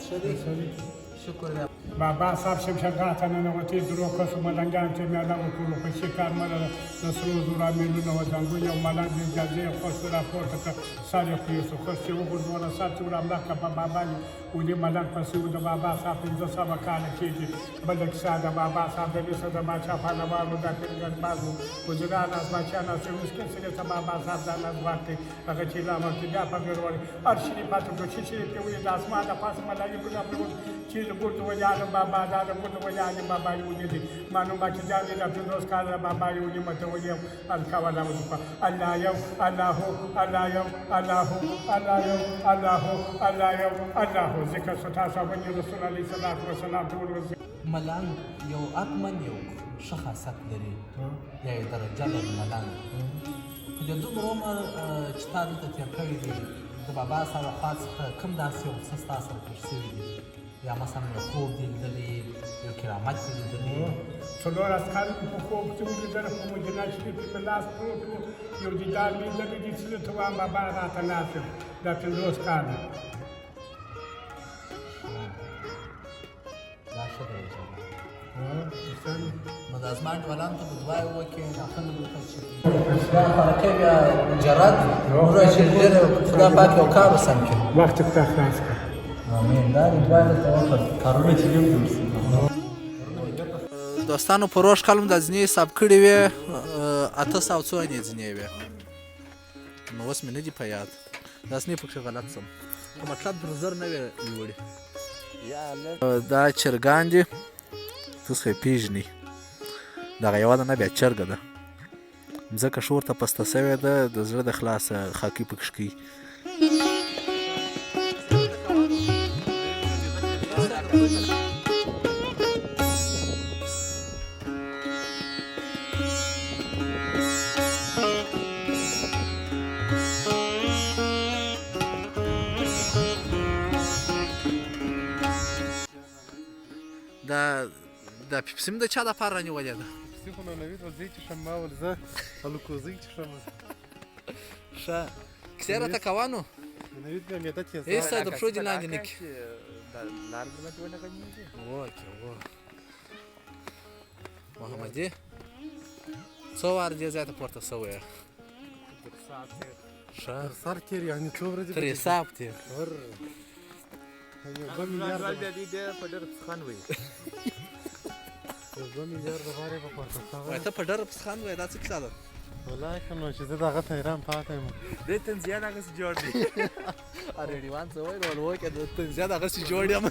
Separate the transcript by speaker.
Speaker 1: ښه دی شکر دی
Speaker 2: بابا صاحب شمشادات ننوتې درو کسو ملنګان چې میاده وکړو په شکار مله د سرو زرو میلونه و ځانګړي یو ملنګ د اجازې خوښ راپورته کړ سر یې پرېښود خوښ چې وغورځوله سر چې وراملکه په بابا یې ولي ملنګ پسې و د بابا صاحب 1500 کاله کېږي بله کیسه د بابا صاحب د مصر د باچا پهلوانو دا پېرګنباز و وزیران از باچا ناست مسکین سړي ته بابا صاحب دا ناز ورکړي هغه چې لا مخکې بیا په ګرولې هر شي پاتې کړو چې شي پرې ولې د اسمان د پاسه ملایي ګونه پرېوت چې د ګردو وجانم بابا دا د ګردو وجانم بابا یې ولیدې معلوم به چې جانې د 15 کاله بابا یې ونیمه ته ولې الکوله وځو الله یو الله الله یو الله الله یو الله الله یو الله ذکر سو تاسو باندې رسول الله صلی الله علیه وسلم ټول
Speaker 1: ملنګ یو حتمن یو ښه خاصیت لري یا یې درجه لري ملنګ د دومره عمر چې تا دلته تېر کړی دی د بابا سره خوا څخه کوم داسې یو څه ستا سره پېښ شوي دي یا مثلا یو خوب دې لیدلی یو کرامت دې لیدلی
Speaker 2: څلور عسکر مې په خوب کې ولیدل په مدینه شریف کې مې لاس پروت و یو دیدار لیدلی دي چې ته وایم بابا راته ناست یم دا 15 کاله
Speaker 1: دا ښه دی نو د اسمان ټولانو ته به دعا وکړې دا خلک ورته چې دا خلکۍ بیا مجرد وروره چې ډېر خدا پاک یو کار وسم کړي
Speaker 2: وخت ته خلاص کړه
Speaker 1: آمین دا دې دعا درته وکړه کارونه چې ډېر جوړ شي دوستانو په روش کال مو دا زینې حساب کړې وې 800 څو انې زینې وې نو اوس مې نه دي په یاد دا زینې پکښې غلط سم خو مطلب در زر نه وې لوړې دا چرګان دي تاسو یې پېژنئ دغه یوه ده نه بیا چرګه ده مځکه شور ته پسته سوې ده د زړه د خلاصه خاکي پکښې کوي دا پیپسي م د چا دپاره رانیولې ده
Speaker 3: پیپسي خو نو نوید ورځئ څښم ما ورځه الوکوزۍ څښم
Speaker 1: ښه کیسې راته کوه نو
Speaker 3: نوید بیا معده تېزه
Speaker 1: هېڅ د پښو دې لاندې نه کړي محمدي څو واره دې ځای ته پورته سوی یې ښه
Speaker 3: سر تېر یعنې څو ورځې
Speaker 1: تر حساب تېر
Speaker 3: یو 2 میلیارده یو 2 میلیارده غواړې به پورته
Speaker 1: وایي ته په ډېره پسخان وایې دا څه کیسه ده
Speaker 3: والله که نو چې زه دغه ته حیران پاته یم
Speaker 1: دې تنزیان هغسې جوړ دی ریډیوان څه وایي نو وایي که د تنزیان هغسې جوړ یم